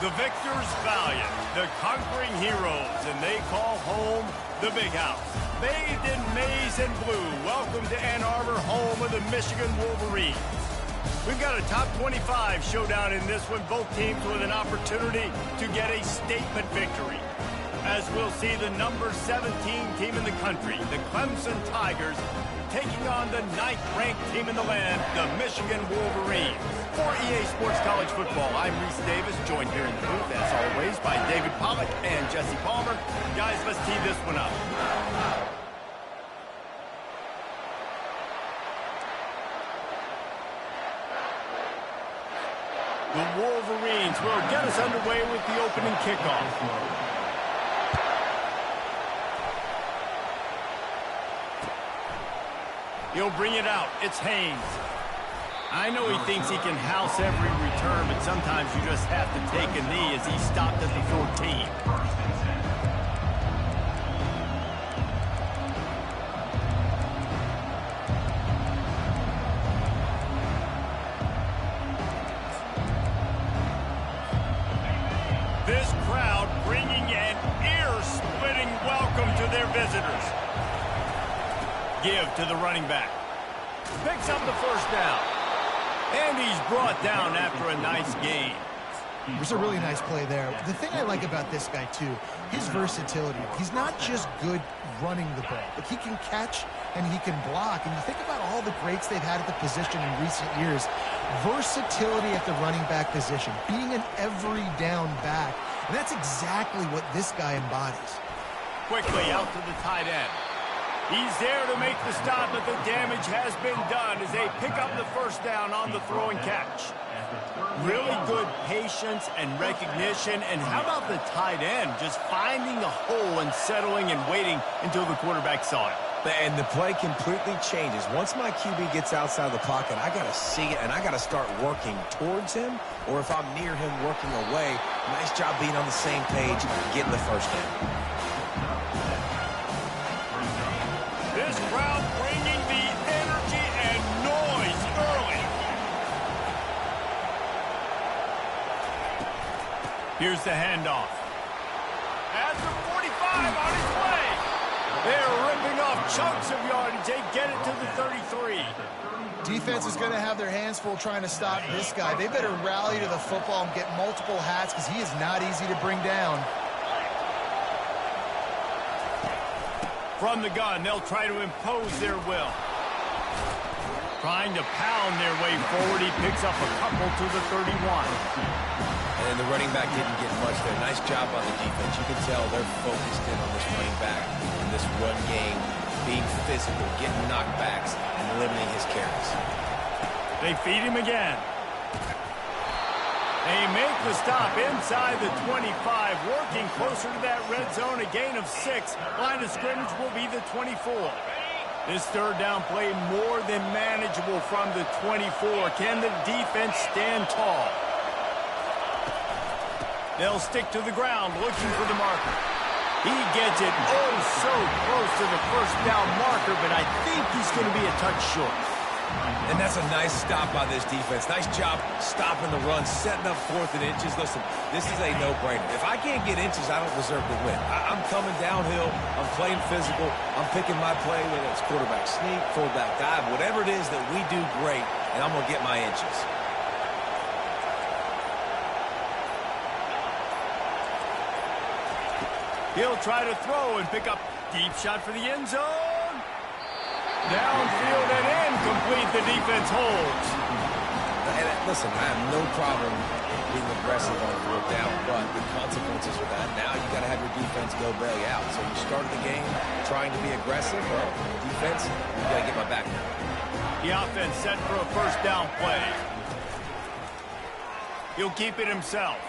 The victors valiant, the conquering heroes, and they call home the Big House. Bathed in maize and blue, welcome to Ann Arbor, home of the Michigan Wolverines. We've got a top 25 showdown in this one, both teams with an opportunity to get a statement victory. As we'll see the number 17 team in the country, the Clemson Tigers, taking on the 9th-ranked team in the land, the Michigan Wolverines. For EA Sports College Football, I'm Reese Davis, joined here in the booth, as always, by David Pollack and Jesse Palmer. Guys, let's tee this one up. The Wolverines will get us underway with the opening kickoff. He'll bring it out. It's Haynes. I know he thinks he can house every return, but sometimes you just have to take a knee as he stopped at the 14. This crowd bringing an ear-splitting welcome to their visitors. Give to the running back. Picks up the first down. And he's brought down after a nice gain. It was a really nice play there. The thing I like about this guy, too, his versatility. He's not just good running the ball, but he can catch and he can block. And you think about all the greats they've had at the position in recent years. Versatility at the running back position, being an every down back. And that's exactly what this guy embodies. Quickly out to the tight end. He's there to make the stop, but the damage has been done as they pick up the first down on the throw and catch. Really good patience and recognition. And how about the tight end just finding a hole and settling and waiting until the quarterback saw it? And the play completely changes. Once my QB gets outside the pocket, I got to see it, and I got to start working towards him, or if I'm near him working away, nice job being on the same page, getting the first down. This crowd bringing the energy and noise early. Here's the handoff. At the 45 on his way. They're ripping off chunks of yardage. They get it to the 33. Defense is going to have their hands full trying to stop this guy. They better rally to the football and get multiple hats because he is not easy to bring down. From the gun, they'll try to impose their will. Trying to pound their way forward. He picks up a couple to the 31. And the running back didn't get much there. Nice job on the defense. You can tell they're focused in on this running back in this run game, being physical, getting knockbacks, and limiting his carries. They feed him again. They make the stop inside the 25, working closer to that red zone, a gain of 6. Line of scrimmage will be the 24. This third down play more than manageable from the 24. Can the defense stand tall? They'll stick to the ground, looking for the marker. He gets it oh so close to the first down marker, but I think he's going to be a touch short. And that's a nice stop by this defense. Nice job stopping the run, setting up 4th and inches. Listen, this is a no-brainer. If I can't get inches, I don't deserve to win. I'm coming downhill. I'm playing physical. I'm picking my play, whether it's quarterback sneak, fullback dive, whatever it is that we do great, and I'm going to get my inches. He'll try to throw and pick up deep shot for the end zone. Downfield and incomplete. The defense holds. And listen, I have no problem being aggressive on 4th down, but the consequences of that, now you got to have your defense go bail you out. So you started the game trying to be aggressive. Well, defense, you got to get my back now. The offense set for a first down play. He'll keep it himself.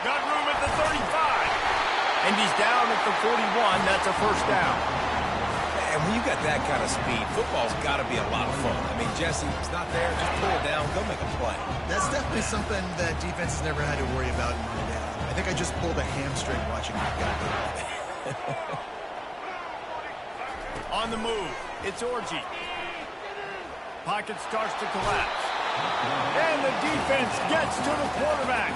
Got room at the 35. And he's down at the 41. That's a first down. And when you got that kind of speed, football's got to be a lot of fun. I mean, Jesse, it's not there. Just pull it down. Go make a play. That's definitely something that defense has never had to worry about in my down. I think I just pulled a hamstring watching that guy do it. On the move, it's Orji. Pocket starts to collapse. And the defense gets to the quarterback.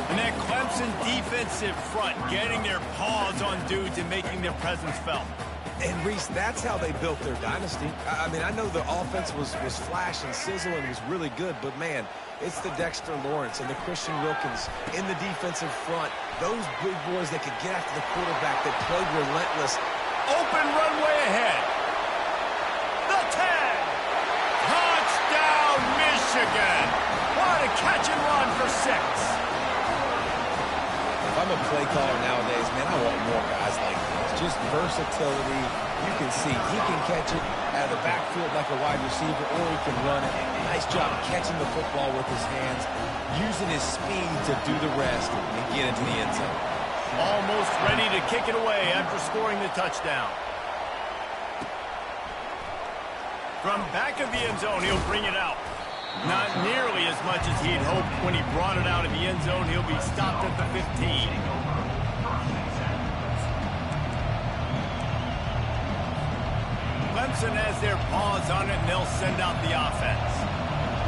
And that Clemson defensive front getting their paws on dudes and making their presence felt. And, Reese, that's how they built their dynasty. I mean, I know the offense was flash and sizzle and was really good, but, man, it's the Dexter Lawrence and the Christian Wilkins in the defensive front. Those big boys that could get after the quarterback, that played relentless. Open runway ahead. The 10. Touchdown, Michigan. What a catch and run for 6. If I'm a play caller nowadays, man, I want more guys like this. Just versatility. You can see he can catch it out of the backfield like a wide receiver, or he can run it. Nice job catching the football with his hands, using his speed to do the rest and get into the end zone. Almost ready to kick it away after scoring the touchdown. From back of the end zone, he'll bring it out. Not nearly as much as he'd hoped when he brought it out of the end zone. He'll be stopped at the 15. Clemson has their paws on it, and they'll send out the offense.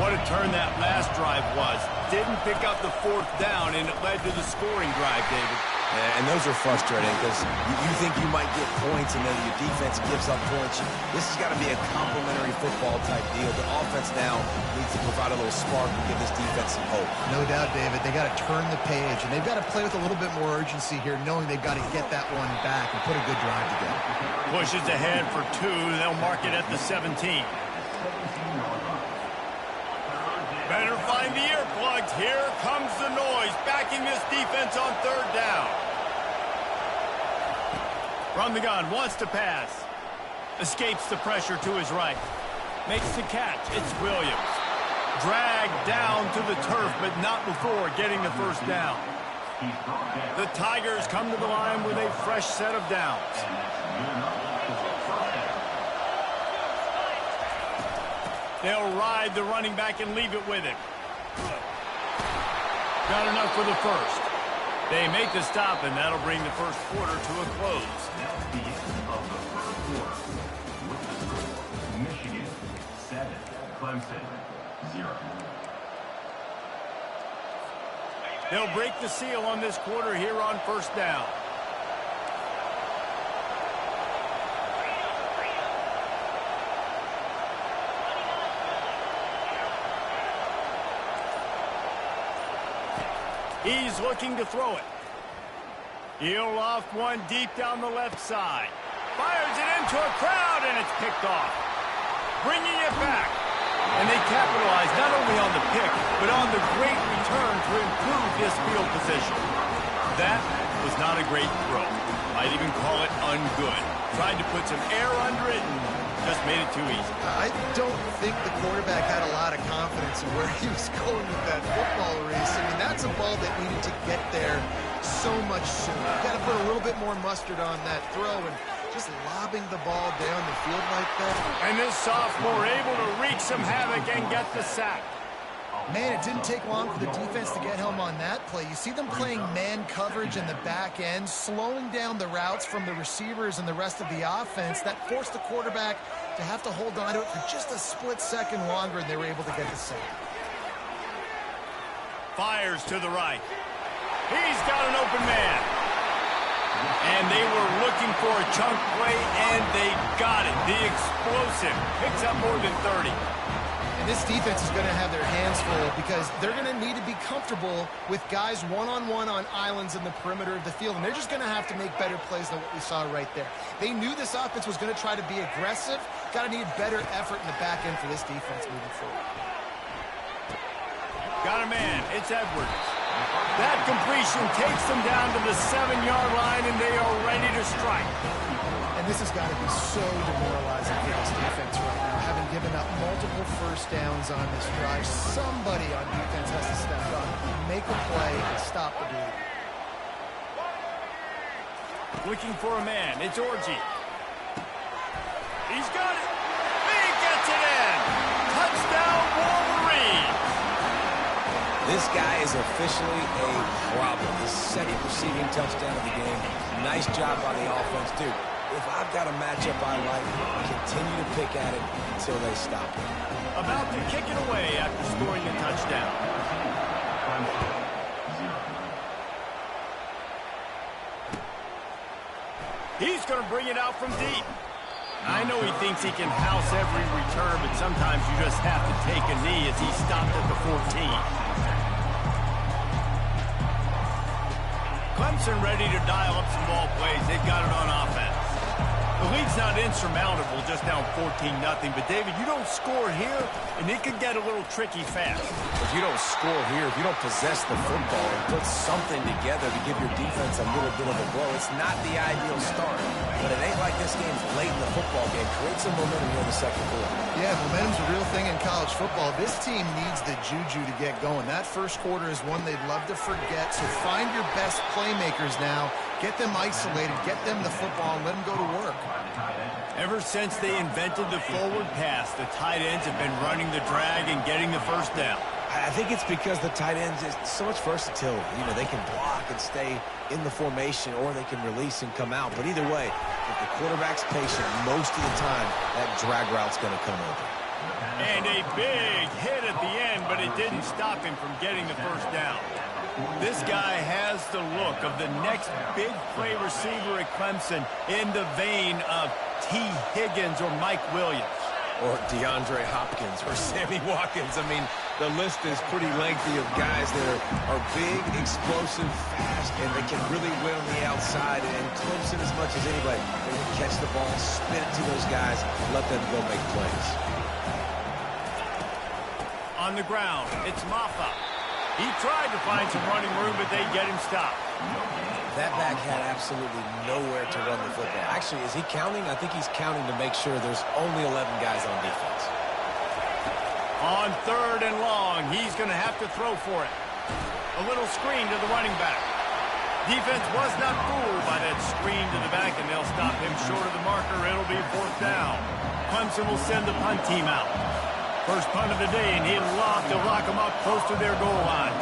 What a turn that last drive was. Didn't pick up the 4th down, and it led to the scoring drive, David. And those are frustrating because you think you might get points and then your defense gives up points. This has got to be a complementary football type deal. The offense now needs to provide a little spark and give this defense some hope. No doubt, David. They got to turn the page, and they've got to play with a little bit more urgency here, knowing they've got to get that one back and put a good drive together. Pushes ahead for 2. They'll mark it at the 17. Better find the earplugs. Here comes the noise, backing this defense on 3rd down. From the gun, wants to pass. Escapes the pressure to his right. Makes the catch. It's Williams. Dragged down to the turf, but not before getting the 1st down. The Tigers come to the line with a fresh set of downs. They'll ride the running back and leave it with him. Got enough for the 1st. They make the stop, and that'll bring the 1st quarter to a close. The end of the 1st quarter. With the score, Michigan 7, Clemson 0. They'll break the seal on this quarter here on 1st down. He's looking to throw it. He'll loft one deep down the left side. Fires it into a crowd, and it's picked off. Bringing it back. And they capitalize not only on the pick, but on the great return to improve this field position. That was not a great throw. Might even call it ungood. Tried to put some air under it and just made it too easy. I don't think the quarterback had a lot of confidence in where he was going with that football race. I mean, that's a ball that needed to get there so much sooner. You got to put a little bit more mustard on that throw, and just lobbing the ball down the field like that. And this sophomore able to wreak some havoc and get the sack. Man, it didn't take long for the defense to get home on that play. You see them playing man coverage in the back end, slowing down the routes from the receivers and the rest of the offense. That forced the quarterback to have to hold on to it for just a split second longer, and they were able to get the sack. Fires to the right. He's got an open man. And they were looking for a chunk play, and they got it. The explosive picks up more than 30. And this defense is going to have their hands full because they're going to need to be comfortable with guys one-on-one on islands in the perimeter of the field. And they're just going to have to make better plays than what we saw right there. They knew this offense was going to try to be aggressive. Got to need better effort in the back end for this defense moving forward. Got a man. It's Edwards. That completion takes them down to the 7-yard line, and they are ready to strike. And this has got to be so demoralizing for this defense right now, having given up multiple 1st downs on this drive. Somebody on defense has to step up, make a play, and stop the bleed. Looking for a man. It's Orji. He's got it. He gets it in. Touchdown, Wolverine. This guy is officially a problem. His 2nd receiving touchdown of the game. Nice job by the offense. Dude, if I've got a matchup I like, continue to pick at it until they stop it. About to kick it away after scoring the touchdown. He's going to bring it out from deep. I know he thinks he can house every return, but sometimes you just have to take a knee as he stopped at the 14. Clemson ready to dial up some ball plays. They've got it on offense. The lead's not insurmountable, just down 14-0. But, David, you don't score here, and it could get a little tricky fast. If you don't score here, if you don't possess the football and put something together to give your defense a little bit of a blow, it's not the ideal start. But it ain't like this game's late in the football game. Create some momentum here in the second quarter. Yeah, momentum's a real thing in college football. This team needs the juju to get going. That first quarter is one they'd love to forget. So find your best playmakers now. Get them isolated. Get them the football and let them go to work. Ever since they invented the forward pass, the tight ends have been running the drag and getting the first down. I think it's because the tight ends is so much versatility. You know, they can block and stay in the formation, or they can release and come out. But either way, if the quarterback's patient, most of the time, that drag route's going to come open. And a big hit at the end, but it didn't stop him from getting the first down. This guy has the look of the next big play receiver at Clemson in the vein of T. Higgins or Mike Williams. Or DeAndre Hopkins or Sammy Watkins. I mean, the list is pretty lengthy of guys that are big, explosive, fast, and they can really win on the outside. And Clemson, as much as anybody, they can catch the ball, spin it to those guys, let them go make plays. On the ground, it's Maffa. He tried to find some running room, but they get him stopped. That back had absolutely nowhere to run the football. Actually, is he counting? I think he's counting to make sure there's only 11 guys on defense. On 3rd and long, he's going to have to throw for it. A little screen to the running back. Defense was not fooled by that screen to the back, and they'll stop him short of the marker. It'll be 4th down. Clemson will send the punt team out. First punt of the day, and he'd love to lock them up close to their goal line.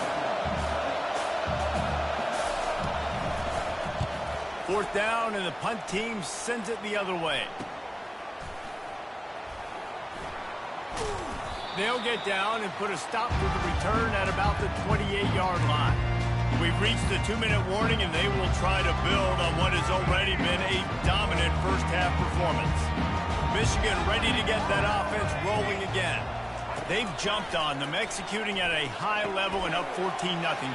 4th down, and the punt team sends it the other way. They'll get down and put a stop to the return at about the 28-yard line. We've reached the 2-minute warning, and they will try to build on what has already been a dominant first-half performance. Michigan ready to get that offense rolling again. They've jumped on them, executing at a high level and up 14-0,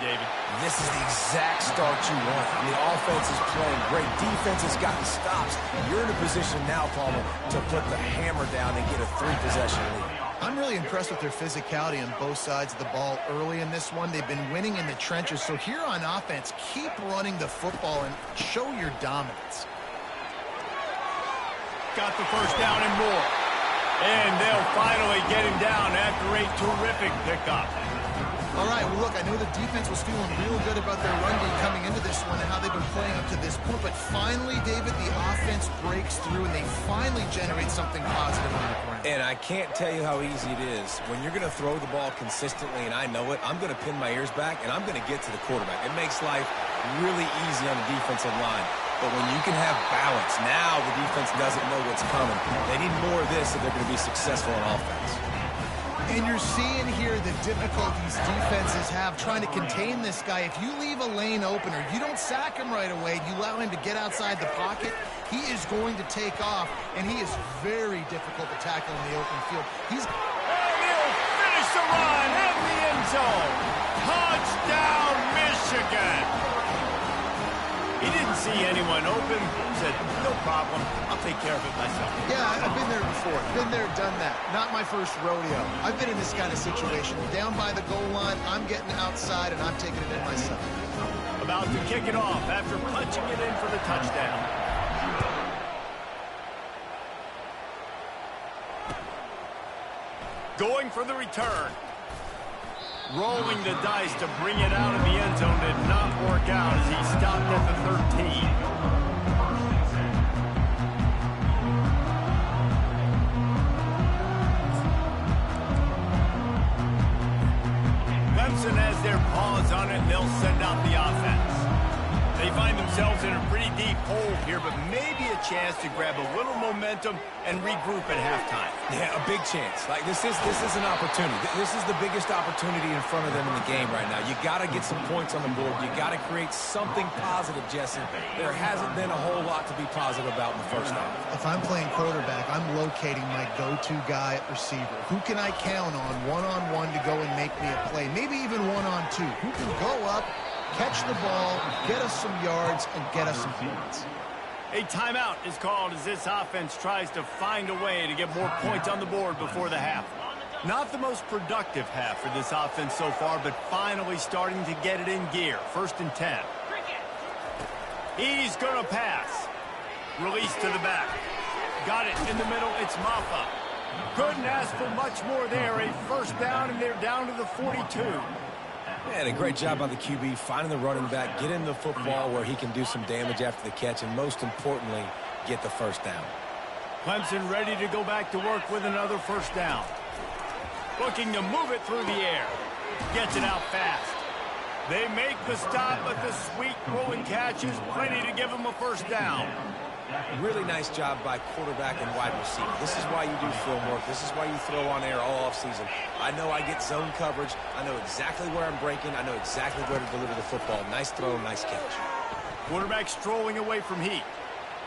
David. This is the exact start you want. The offense is playing great. Defense has gotten stops. You're in a position now, Palmer, to put the hammer down and get a 3-possession lead. I'm really impressed with their physicality on both sides of the ball early in this one. They've been winning in the trenches. So here on offense, keep running the football and show your dominance. Got the first down and more. And they'll finally get him down after a terrific pickup. All right, well, look, I know the defense was feeling real good about their run game coming into this one and how they've been playing up to this point. But finally, David, the offense breaks through, and they finally generate something positive on the ground. And I can't tell you how easy it is. When you're going to throw the ball consistently, and I know it, I'm going to pin my ears back, and I'm going to get to the quarterback. It makes life really easy on the defensive line. But when you can have balance, now the defense doesn't know what's coming. They need more of this if they're going to be successful on offense. And you're seeing here the difficulties defenses have trying to contain this guy. If you leave a lane open or you don't sack him right away, you allow him to get outside the pocket, he is going to take off, and he is very difficult to tackle in the open field. And he'll finish the run in the end zone. Touchdown, Michigan. He didn't see anyone open. He said, no problem. I'll take care of it myself. Yeah, I've been there before. Been there, done that. Not my first rodeo. I've been in this kind of situation. Down by the goal line, I'm getting outside, and I'm taking it in myself. About to kick it off after punching it in for the touchdown. Going for the return. Rolling the dice to bring it out of the end zone did not work out as he stopped at the 13. Clemson has their paws on it, and they'll send out the offense. They find themselves in a pretty deep hole here, but maybe a chance to grab a little momentum and regroup at halftime. Yeah, a big chance. Like, this is an opportunity. This is the biggest opportunity in front of them in the game right now. You got to get some points on the board. You got to create something positive, Jesse. There hasn't been a whole lot to be positive about in the first half. If I'm playing quarterback, I'm locating my go-to guy at receiver. Who can I count on one-on-one to go and make me a play? Maybe even one-on-two. Who can go up, catch the ball, get us some yards, and get us some points. A timeout is called as this offense tries to find a way to get more points on the board before the half. Not the most productive half for this offense so far, but finally starting to get it in gear. 1st and 10. He's going to pass. Release to the back. Got it in the middle. It's Mafah. Couldn't ask for much more there. A first down, and they're down to the 42. Man, a great job by the QB, finding the running back, getting the football where he can do some damage after the catch, and most importantly, get the first down. Clemson ready to go back to work with another first down. Looking to move it through the air. Gets it out fast. They make the stop, but the sweet rolling catch is plenty to give them a first down. Really nice job by quarterback and wide receiver. This is why you do film work. This is why you throw on air all offseason. I know I get zone coverage. I know exactly where I'm breaking. I know exactly where to deliver the football. Nice throw, nice catch. Quarterback strolling away from heat.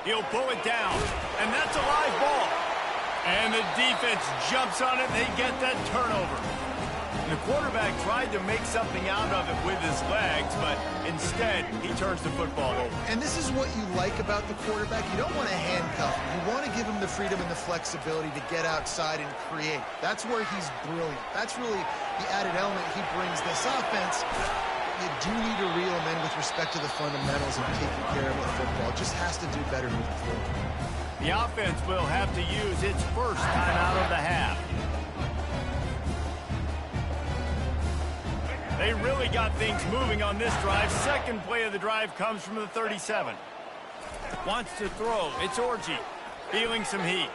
He'll pull it down, and that's a live ball. And the defense jumps on it. They get that turnover. The quarterback tried to make something out of it with his legs, but instead, he turns the football over. And this is what you like about the quarterback. You don't want to handcuff him. You want to give him the freedom and the flexibility to get outside and create. That's where he's brilliant. That's really the added element he brings this offense. You do need to reel him in with respect to the fundamentals of taking care of the football. Just has to do better moving forward. The offense will have to use its first timeout of the half. They really got things moving on this drive. Second play of the drive comes from the 37. Wants to throw. It's Orji. Feeling some heat.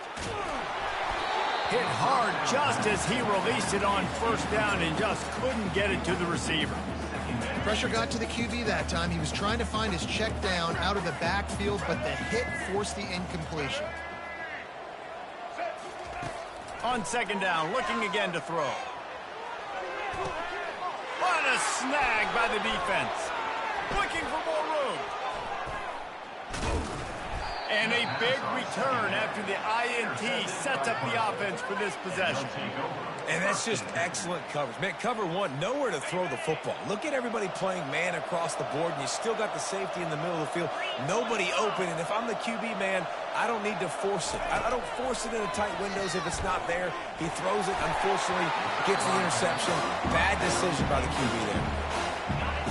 Hit hard just as he released it on first down and just couldn't get it to the receiver. Pressure got to the QB that time. He was trying to find his check down out of the backfield, but the hit forced the incompletion. On second down, looking again to throw. What a snag by the defense. Looking for more room. And a big return after the INT sets up the offense for this possession. And that's just excellent coverage. Man, cover one, nowhere to throw the football. Look at everybody playing man across the board, and you still got the safety in the middle of the field. Nobody open, and if I'm the QB, man, I don't need to force it. I don't force it into tight windows if it's not there. He throws it, unfortunately, gets the interception. Bad decision by the QB there.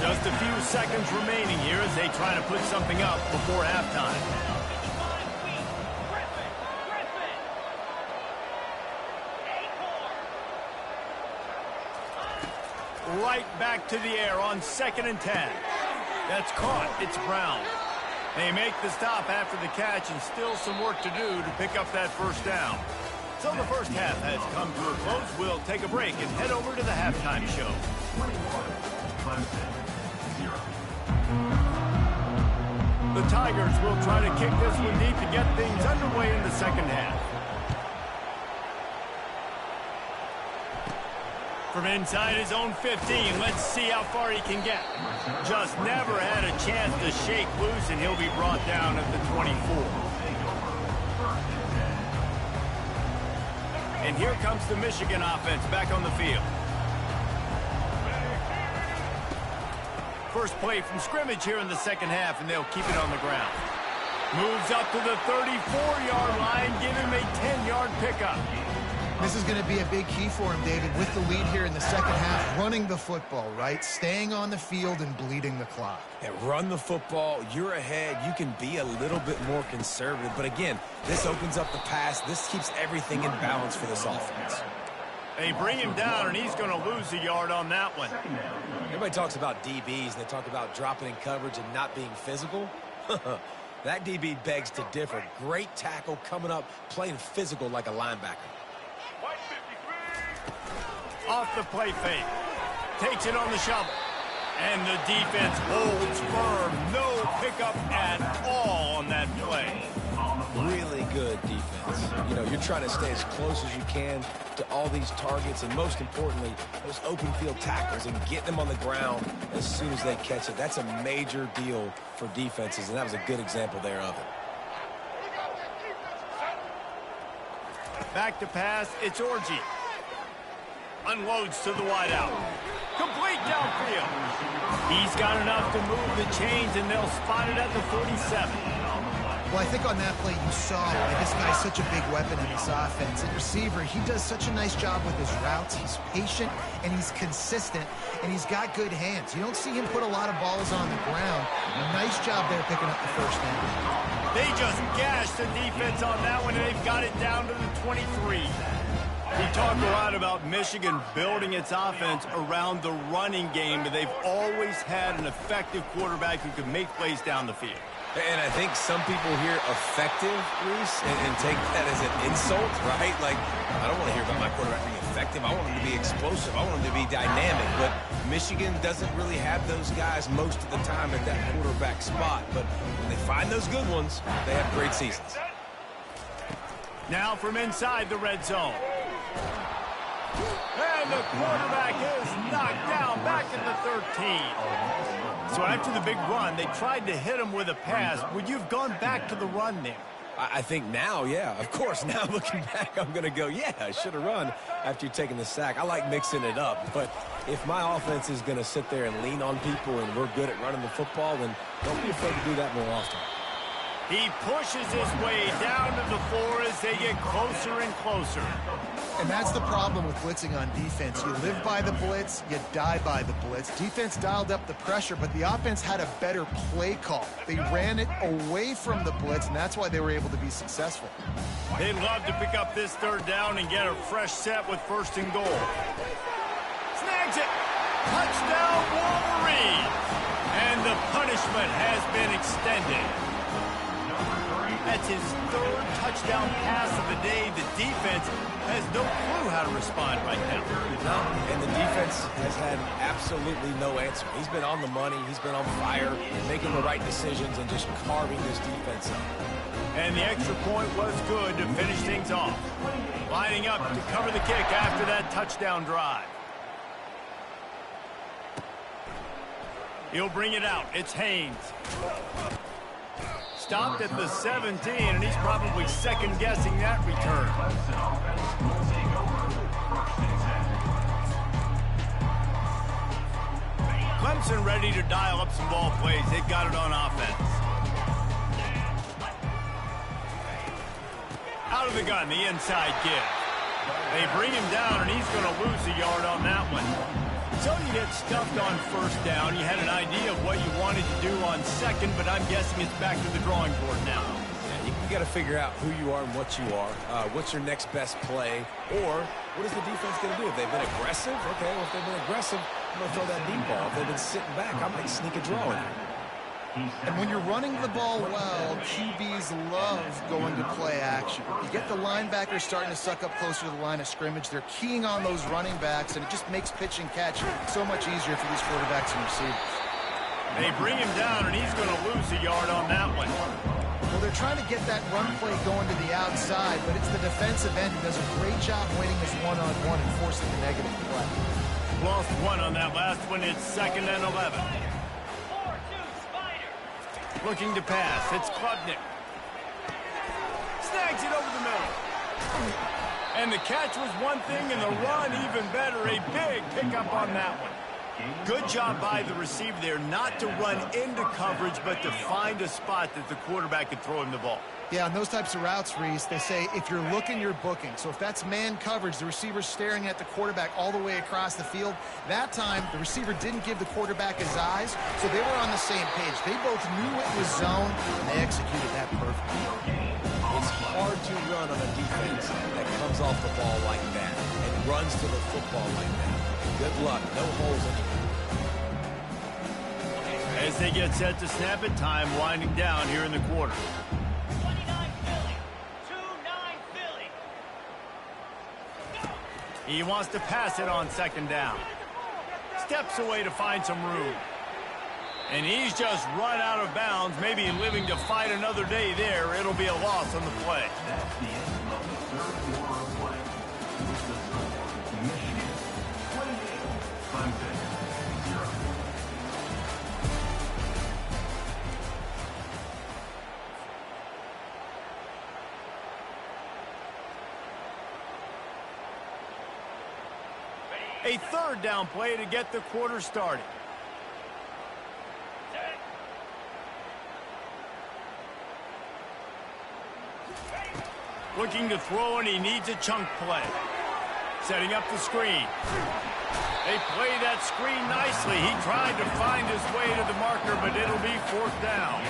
Just a few seconds remaining here as they try to put something up before halftime. Right back to the air on 2nd and 10. That's caught. It's Brown. They make the stop after the catch, and still some work to do to pick up that first down. So the first half has come to a close. We'll take a break and head over to the halftime show. The Tigers will try to kick this one deep to get things underway in the second half. From inside his own 15, let's see how far he can get. Just never had a chance to shake loose, and he'll be brought down at the 24. And here comes the Michigan offense back on the field. First play from scrimmage here in the second half, and they'll keep it on the ground. Moves up to the 34-yard line, give him a 10-yard pickup. This is going to be a big key for him, David, with the lead here in the second half, running the football, right? Staying on the field and bleeding the clock. Yeah, run the football. You're ahead. You can be a little bit more conservative. But again, this opens up the pass. This keeps everything in balance for this offense. They bring him down, and he's going to lose a yard on that one. Everybody talks about DBs, and they talk about dropping in coverage and not being physical. That DB begs to differ. Great tackle coming up, playing physical like a linebacker. Off the play fake. Takes it on the shovel. And the defense holds firm. No pickup at all on that play. Really good defense. You know, you're trying to stay as close as you can to all these targets, and most importantly, those open field tackles and getting them on the ground as soon as they catch it. That's a major deal for defenses, and that was a good example there of it. Back to pass, it's Orji. Unloads to the wideout. Complete downfield. He's got enough to move the chains, and they'll spot it at the 47. Well, I think on that play you saw why this guy's such a big weapon in this offense. At receiver, he does such a nice job with his routes. He's patient, and he's consistent, and he's got good hands. You don't see him put a lot of balls on the ground. A nice job there picking up the first down. They just gashed the defense on that one, and they've got it down to the 23. We talk a lot about Michigan building its offense around the running game, but they've always had an effective quarterback who can make plays down the field. And I think some people hear effective, Reese, and take that as an insult, right? Like, I don't want to hear about my quarterback being effective. I want him to be explosive. I want him to be dynamic. But Michigan doesn't really have those guys most of the time at that quarterback spot. But when they find those good ones, they have great seasons. Now from inside the red zone. And the quarterback is knocked down back at the 13. So after the big run, they tried to hit him with a pass. Would you have gone back to the run there? I think now, yeah. Of course, now looking back, I'm going to go, yeah, I should have run after taking the sack. I like mixing it up. But if my offense is going to sit there and lean on people and we're good at running the football, then don't be afraid to do that more often. He pushes his way down to the floor as they get closer and closer. And that's the problem with blitzing on defense. You live by the blitz, you die by the blitz. Defense dialed up the pressure, but the offense had a better play call. They ran it away from the blitz, and that's why they were able to be successful. They'd love to pick up this third down and get a fresh set with 1st and goal. Snags it. Touchdown, Wolverine. And the punishment has been extended. That's his 3rd touchdown pass of the day. The defense has no clue how to respond right now. No, and the defense has had absolutely no answer. He's been on the money. He's been on fire, making the right decisions and just carving this defense up. And the extra point was good to finish things off. Lining up to cover the kick after that touchdown drive. He'll bring it out. It's Haynes. Stopped at the 17, and he's probably second-guessing that return. Clemson ready to dial up some ball plays. They've got it on offense. Out of the gun, the inside give. They bring him down, and he's going to lose a yard on that one. So you get stuffed on 1st down. You had an idea of what you wanted to do on 2nd, but I'm guessing it's back to the drawing board now. Yeah, you got to figure out who you are and what you are. What's your next best play? Or what is the defense going to do? If they've been aggressive, okay, well, if they've been aggressive, I'm going to throw that deep ball. If they've been sitting back, I might sneak a draw in. And when you're running the ball well, QBs love going to play action. You get the linebackers starting to suck up closer to the line of scrimmage. They're keying on those running backs, and it just makes pitch and catch so much easier for these quarterbacks and receivers. They bring him down, and he's going to lose a yard on that one. Well, they're trying to get that run play going to the outside, but it's the defensive end who does a great job winning this one-on-one and forcing the negative play. Lost one on that last one. It's 2nd and 11. Looking to pass. It's Klubnik. Snags it over the middle. And the catch was one thing, and the run even better. A big pickup on that one. Good job by the receiver there not to run into coverage, but to find a spot that the quarterback could throw him the ball. Yeah, on those types of routes, Reese, they say if you're looking, you're booking. So if that's man coverage, the receiver's staring at the quarterback all the way across the field. That time, the receiver didn't give the quarterback his eyes, so they were on the same page. They both knew it was zone, and they executed that perfectly. It's hard to run on a defense that comes off the ball like that and runs to the football like that. Good luck. No holes anywhere. As they get set to snap it, time winding down here in the quarter. He wants to pass it on 2nd down. steps away to find some room. And he's just run out of bounds, maybe living to fight another day there. It'll be a loss on the play. That's the end of the third quarter of play. With the score, Michigan 28, Clemson 0. A third down play to get the quarter started. Looking to throw, and he needs a chunk play. Setting up the screen. They play that screen nicely. He tried to find his way to the marker, but it'll be fourth down.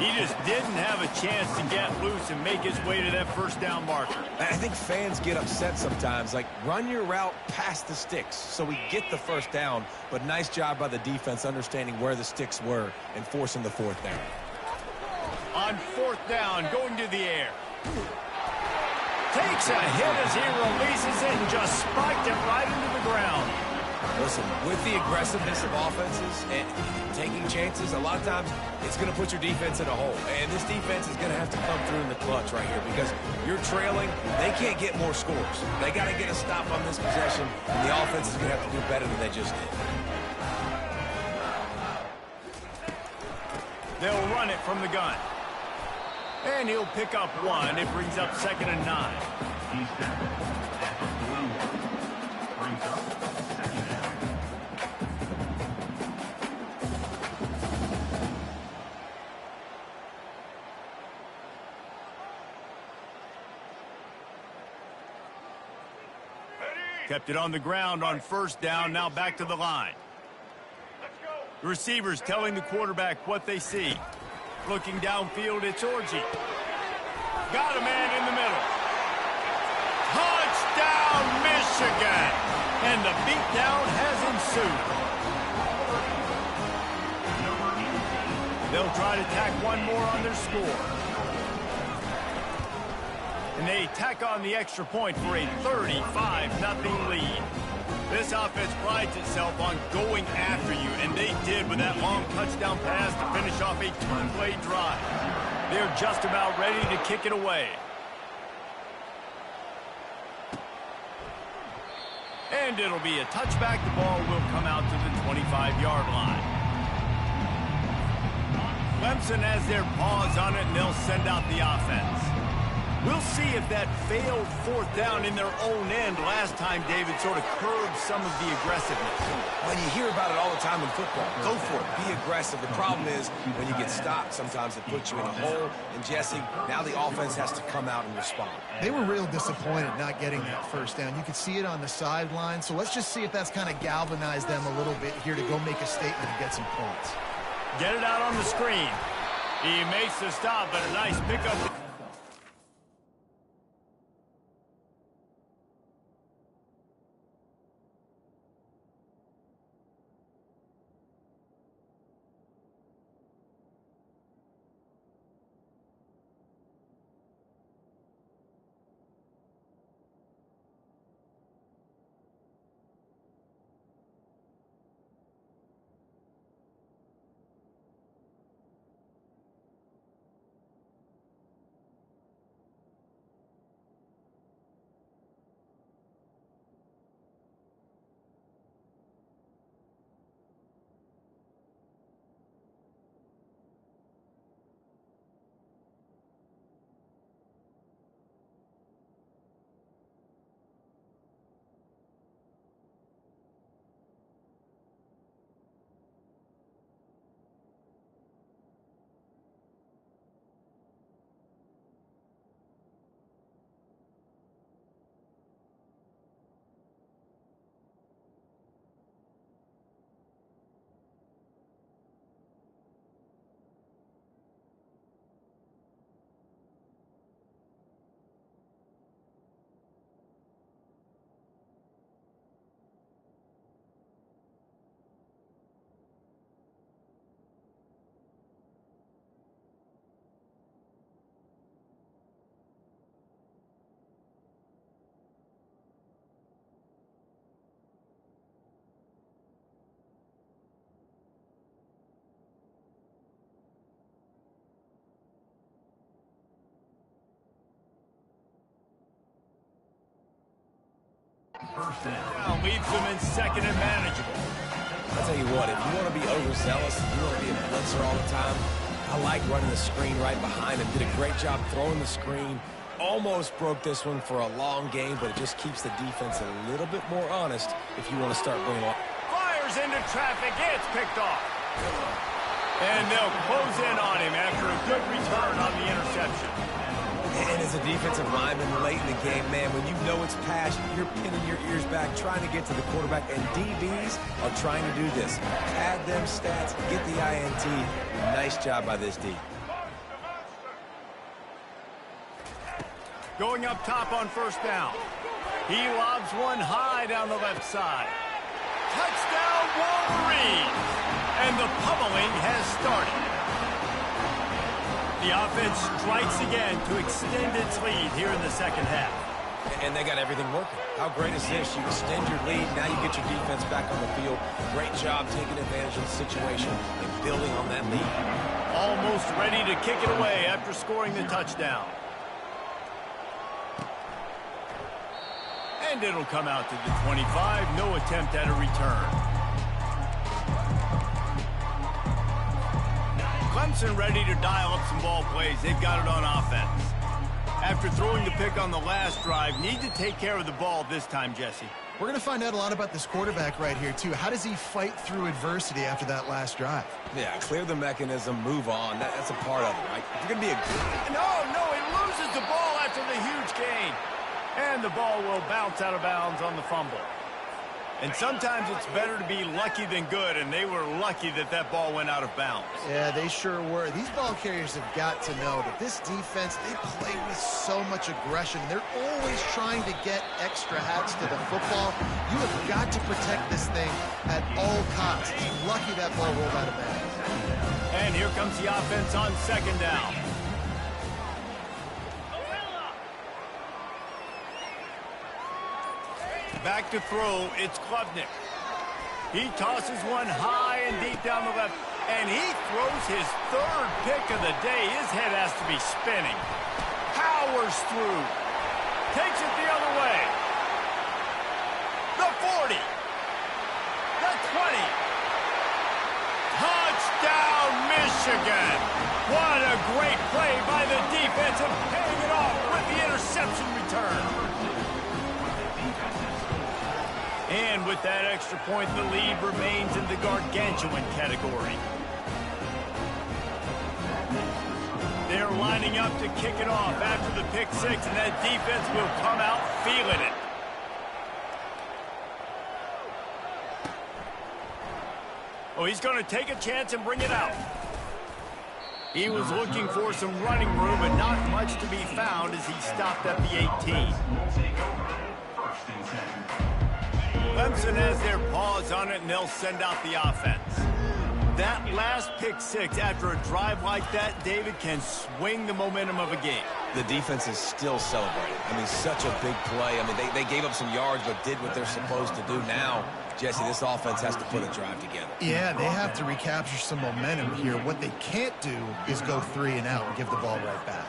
He just didn't have a chance to get loose and make his way to that first down marker. I think fans get upset sometimes. Like, run your route past the sticks so we get the first down. But nice job by the defense understanding where the sticks were and forcing the fourth down. On fourth down, going to the air. Takes a hit as he releases it and just spiked it right into the ground. Listen, with the aggressiveness of offenses and taking chances, a lot of times it's going to put your defense in a hole. And this defense is going to have to come through in the clutch right here because you're trailing. They can't get more scores. They got to get a stop on this possession, and the offense is going to have to do better than they just did. They'll run it from the gun. And he'll pick up one. It brings up 2nd and 9. He's down at the blue line. Brings up 2nd down. Kept it on the ground on first down. Now back to the line. The receivers telling the quarterback what they see. Looking downfield, it's Orji. Got a man in the middle. Touchdown, Michigan! And the beatdown has ensued. They'll try to tack one more on their score. And they tack on the extra point for a 35-0 lead. This offense prides itself on going after you, and they did with that long touchdown pass to finish off a two-play drive. They're just about ready to kick it away. And it'll be a touchback. The ball will come out to the 25-yard line. Clemson has their paws on it, and they'll send out the offense. We'll see if that failed fourth down in their own end last time, David, sort of curbed some of the aggressiveness. Well, you hear about it all the time in football. Go for it. Be aggressive. The problem is when you get stopped, sometimes it puts you in a hole. And, Jesse, now the offense has to come out and respond. They were real disappointed not getting that first down. You could see it on the sideline. So let's just see if that's kind of galvanized them a little bit here to go make a statement and get some points. Get it out on the screen. He makes the stop, but a nice pickup. First down. Now leaves them in second and manageable. I'll tell you what, if you want to be overzealous, if you want to be a blitzer all the time, I like running the screen right behind him. Did a great job throwing the screen. Almost broke this one for a long game, but it just keeps the defense a little bit more honest if you want to start bringing on. Fires into traffic. It's picked off. And they'll close in on him after a good return on the interception. And as a defensive lineman late in the game, man, when you know it's pass, you're pinning your ears back, trying to get to the quarterback, and DBs are trying to do this. Add them stats, get the INT. Nice job by this D. Going up top on first down. He lobs one high down the left side. Touchdown, Wolverine! And the pummeling has started. The offense strikes again to extend its lead here in the second half. And they got everything working. How great is this? You extend your lead, now you get your defense back on the field. Great job taking advantage of the situation and building on that lead. Almost ready to kick it away after scoring the touchdown. And it'll come out to the 25. No attempt at a return. Clemson ready to dial up some ball plays. They've got it on offense. After throwing the pick on the last drive, need to take care of the ball this time, Jesse. We're going to find out a lot about this quarterback right here, too. How does he fight through adversity after that last drive? Yeah, clear the mechanism, move on. That's a part of it, right? If you're going to be a good... No, he loses the ball after the huge gain. And the ball will bounce out of bounds on the fumble. And sometimes it's better to be lucky than good, and they were lucky that that ball went out of bounds. Yeah, they sure were. These ball carriers have got to know that this defense, they play with so much aggression. They're always trying to get extra hats to the football. You have got to protect this thing at all costs. Lucky that ball rolled out of bounds. And here comes the offense on second down. Back to throw, it's Klubnik. He tosses one high and deep down the left, and he throws his third pick of the day. His head has to be spinning. Powers through. Takes it the other way. The 40. The 20. Touchdown, Michigan. What a great play by the defense and paying it off with the interception return. And with that extra point, the lead remains in the gargantuan category. They're lining up to kick it off after the pick six, and that defense will come out feeling it. Oh, he's going to take a chance and bring it out. He was looking for some running room, but not much to be found as he stopped at the 18. Clemson has their paws on it, and they'll send out the offense. That last pick six after a drive like that, David, can swing the momentum of a game. The defense is still celebrating. I mean, such a big play. I mean, they gave up some yards, but did what they're supposed to do. Now, Jesse, this offense has to put a drive together. Yeah, they have to recapture some momentum here. What they can't do is go 3 and out and give the ball right back.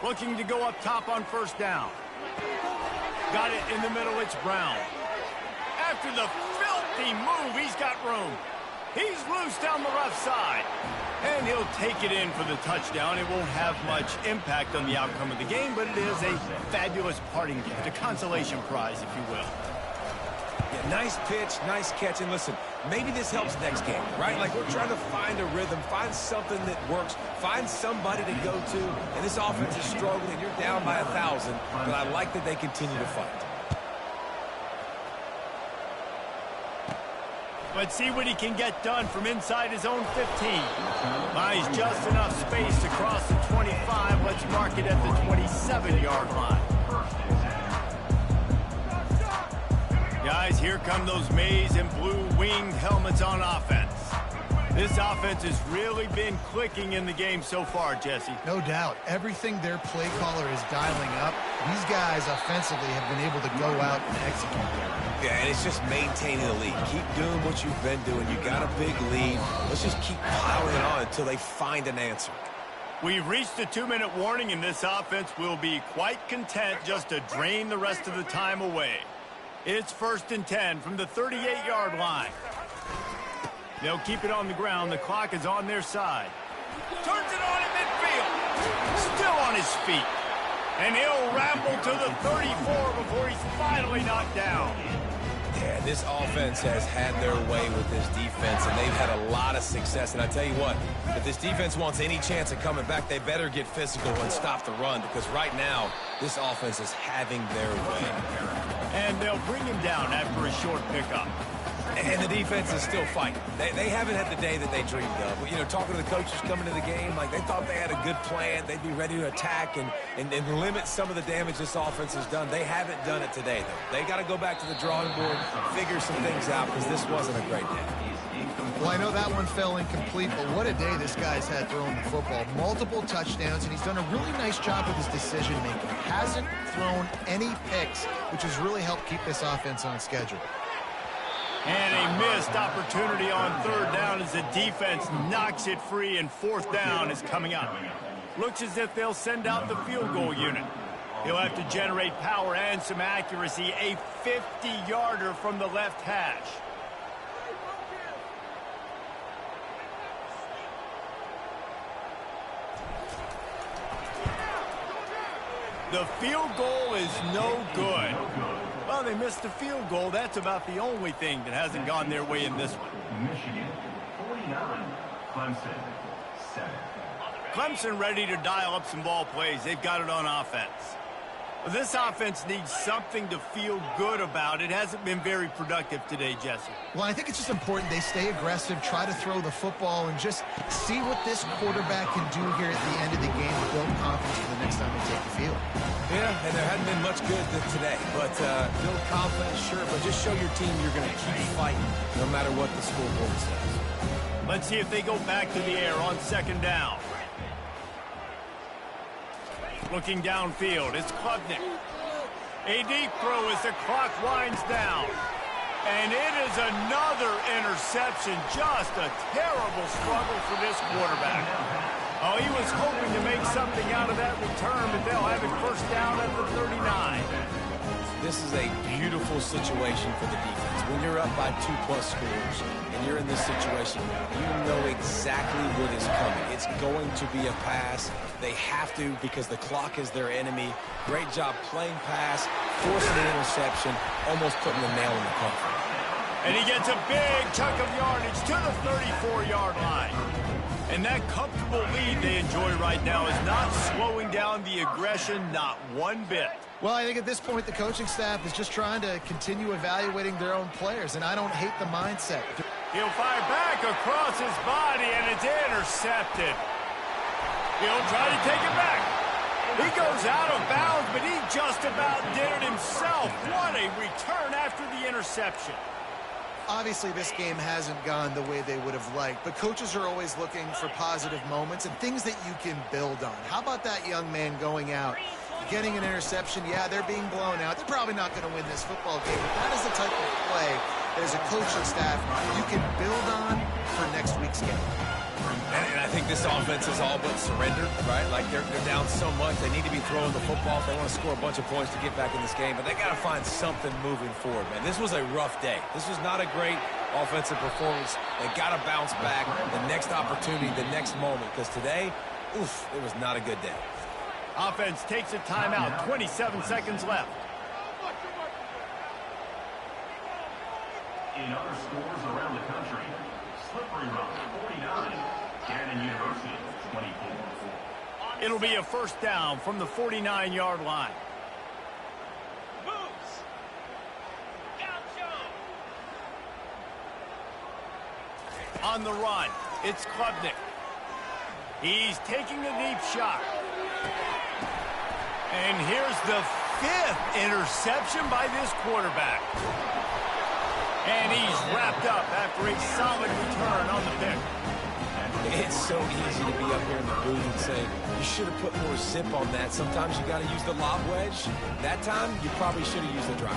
Looking to go up top on first down. Got it in the middle, it's Brown. After the filthy move, he's got room. He's loose down the left side. And he'll take it in for the touchdown. It won't have much impact on the outcome of the game, but it is a fabulous parting gift, a consolation prize, if you will. Yeah, nice pitch, nice catch, and listen, maybe this helps next game, right? Like, we're trying to find a rhythm, find something that works, find somebody to go to, and this offense is struggling, and you're down by 1,000, but I like that they continue to fight. Let's see what he can get done from inside his own 15. Buys just enough space to cross the 25. Let's mark it at the 27-yard line. Guys, here come those maize and blue winged helmets on offense. This offense has really been clicking in the game so far, Jesse. No doubt. Everything their play caller is dialing up These guys offensively have been able to go out and execute there. Yeah, and it's just maintaining the lead. Keep doing what you've been doing. You got a big lead. Let's just keep piling it on until they find an answer. We've reached the 2-minute warning, and this offense will be quite content just to drain the rest of the time away. It's 1st and 10 from the 38-yard line. They'll keep it on the ground. The clock is on their side. Turns it on in midfield. Still on his feet. And he'll ramble to the 34 before he's finally knocked down. Yeah, this offense has had their way with this defense, and they've had a lot of success. And I tell you what, if this defense wants any chance of coming back, they better get physical and stop the run, because right now, this offense is having their way. And they'll bring him down after a short pickup. And the defense is still fighting. They haven't had the day that they dreamed of. You know, talking to the coaches coming to the game, like they thought they had a good plan. They'd be ready to attack and limit some of the damage this offense has done. They haven't done it today, though. They got to go back to the drawing board, figure some things out, because this wasn't a great day. Well, I know that one fell incomplete, but what a day this guy's had throwing the football. Multiple touchdowns, and he's done a really nice job with his decision-making. Hasn't thrown any picks, which has really helped keep this offense on schedule. And a missed opportunity on 3rd down as the defense knocks it free, and 4th down is coming up. Looks as if they'll send out the field goal unit. He'll have to generate power and some accuracy. A 50-yarder from the left hash. The field goal is no good. Well, they missed the field goal. That's about the only thing that hasn't gone their way in this one. Michigan 49, Clemson 7. Clemson ready to dial up some ball plays. They've got it on offense. Well, this offense needs something to feel good about. It hasn't been very productive today, Jesse. Well, I think it's just important they stay aggressive, try to throw the football, and just see what this quarterback can do here at the end of the game to build confidence for the next time they take the field. Yeah, and there hadn't been much good today. But build confidence, sure, but just show your team you're going to keep fighting no matter what the scoreboard says. Let's see if they go back to the air on 2nd down. Looking downfield, it's Klubnik. A deep throw as the clock winds down. And it is another interception. Just a terrible struggle for this quarterback. Oh, he was hoping to make something out of that return, but they'll have it 1st down at the 39. This is a beautiful situation for the defense. When you're up by 2+ scores and you're in this situation, you know exactly what is coming. It's going to be a pass. They have to, because the clock is their enemy. Great job playing pass, forcing an interception, almost putting the nail in the coffin. And he gets a big chunk of yardage to the 34-yard line. And that comfortable lead they enjoy right now is not slowing down the aggression, not one bit. Well, I think at this point the coaching staff is just trying to continue evaluating their own players, and I don't hate the mindset. He'll fire back across his body, and it's intercepted. He'll try to take it back. He goes out of bounds, but he just about did it himself. What a return after the interception. Obviously, this game hasn't gone the way they would have liked, but coaches are always looking for positive moments and things that you can build on. How about that young man going out, getting an interception? Yeah, they're being blown out. They're probably not going to win this football game, but that is the type of play that as a coaching staff you can build on for next week's game. And I think this offense is all but surrendered, right? Like they're down so much, they need to be throwing the football if they want to score a bunch of points to get back in this game. But they got to find something moving forward, man. This was a rough day. This was not a great offensive performance. They got to bounce back the next opportunity, the next moment. Because today, oof, it was not a good day. Offense takes a timeout. 27 seconds left. In other scores around the country, Slippery Rock 49, Gannon University 24. It'll be a 1st down from the 49-yard line. On the run, it's Klubnik. He's taking a deep shot. And here's the 5th interception by this quarterback. And he's wrapped up after a solid return on the pick. It's so easy to be up here in the booth and say, you should have put more zip on that. Sometimes you got to use the lob wedge. That time, you probably should have used the drive.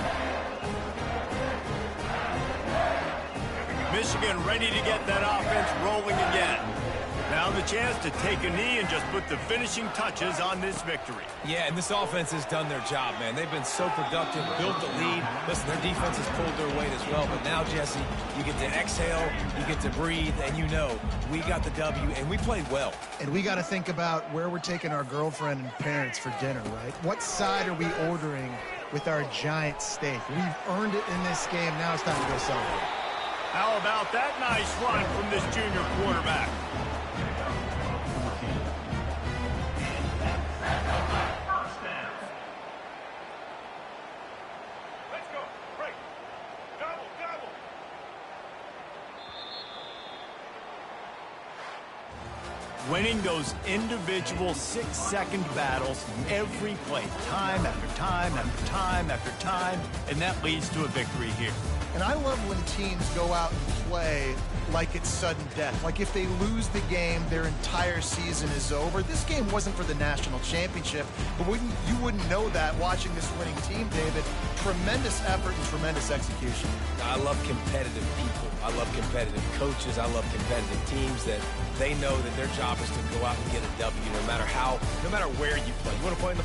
Michigan ready to get that offense rolling again. Now the chance to take a knee and just put the finishing touches on this victory. Yeah, and this offense has done their job, man. They've been so productive, built the lead. Listen, their defense has pulled their weight as well. But now, Jesse, you get to exhale, you get to breathe, and you know we got the W, and we played well. And we got to think about where we're taking our girlfriend and parents for dinner, right? What side are we ordering with our giant steak? We've earned it in this game. Now it's time to go celebrate. How about that nice run from this junior quarterback? Winning those individual 6-second battles every play, time after time after time after time, and that leads to a victory here. And I love when teams go out and play like it's sudden death. Like if they lose the game, their entire season is over. This game wasn't for the national championship, but you wouldn't know that watching this winning team, David. Tremendous effort and tremendous execution. I love competitive people. I love competitive coaches. I love competitive teams that they know that their job is to go out and get a W no matter where you play. You want to play in the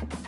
it.